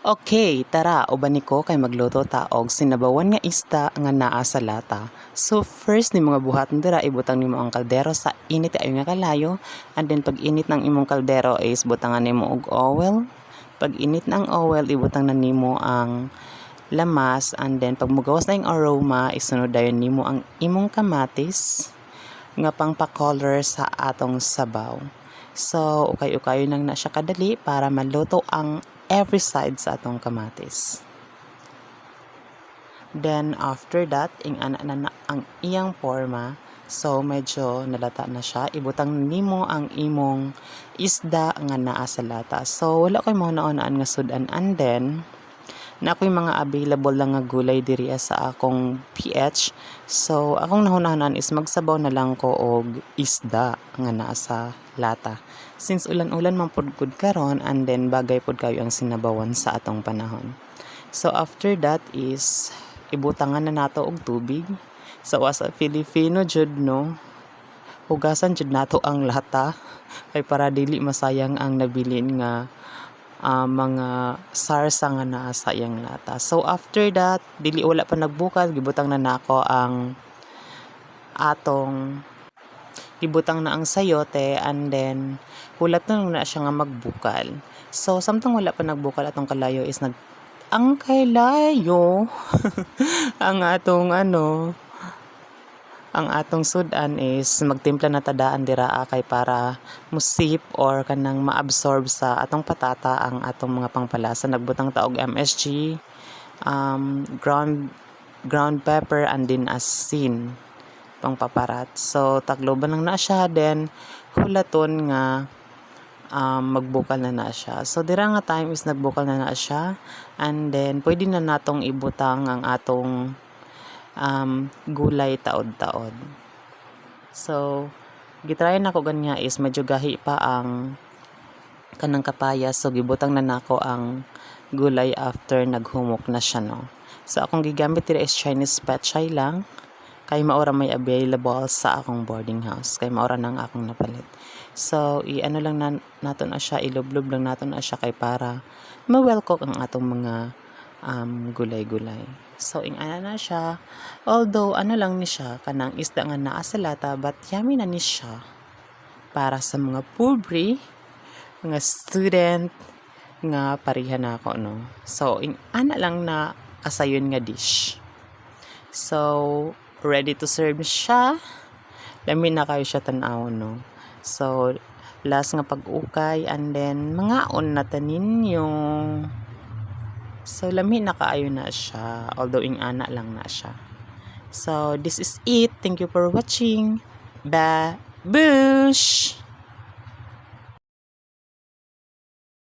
Okay, tara, uban ko kay magluto ta og sinabawan nga isda nga naa sa lata. So first ni mga buhaton dira ibutang nimo ang kaldero sa init ayo nga kalayo, and then pag init ng imong kaldero is butangan nimo og oil. Pag init ng oil ibutang na nimo ang lamas, and then pag mugawas na yung aroma isunod dayon nimo ang imong kamatis nga pangpa-color sa atong sabaw. So, ukay-ukayo nang na siya kadali para maluto ang every side sa atong kamatis. Then, after that, ingana na ang iyang forma. So, medyo nalata na siya. Ibutang nimo ang imong isda nga naa sa lata. So, wala ko'y mga naunaan nga sudan. And then, na ako'y mga available lang nga gulay diri sa akong PH. So, akong nahunahanan is magsabaw na lang ko og isda nga naa sa lata. Since ulan-ulan man pud karon, and then bagay pud kayo ang sinabawan sa atong panahon. So, after that is ibutangan na nato og tubig. So, as a Filipino jud no, hugasan jud nato ang lata kay para dili masayang ang nabilin nga mga sarsa nga naa sa iyang lata. So after that, dili wala pa nagbukal, gibutang na nako ang atong gibutang na ang sayote, and then hulat na siya nga magbukal. So samtang wala pa nagbukal atong kalayo is ang kalayo ang atong sudan is magtimpla na tadaan dira kay para musip or kanang maabsorb sa atong patata ang atong mga pangpalasa. Nagbutang ta og MSG, ground pepper, and din asin pangpaparat. So takloban lang na siya, then hulaton nga magbukal na siya. So dira nga time is nagbukal na siya, and then pwede na natong ibutang ang atong gulay taod-taod. So, gitry na ko ganya is medyo gahi pa ang kanang kapayas. So, gibutang na nako ang gulay after naghumok na siya, no. So, akong gigamit dito is Chinese petchay lang. Kay maora may available sa akong boarding house. Kay maora nang akong napalit. So, i-ano lang nato na siya, ilublob lang nato na siya kay para ma-welcook ang atong mga gulay-gulay. So, ingana na siya. Although, lang ni siya, kanang isda nga naa sa lata, but yummy na ni siya. Para sa mga pobre, mga student, nga parihan ako, no. So, ingana lang na kasayon nga dish. So, ready to serve siya. Lami na kayo siya tanaw, no. So, last nga pag-ukay, and then, mangaon na taninyo. So, lami na kaayo na siya. Although, ingana lang na siya. So, this is it. Thank you for watching. Babush!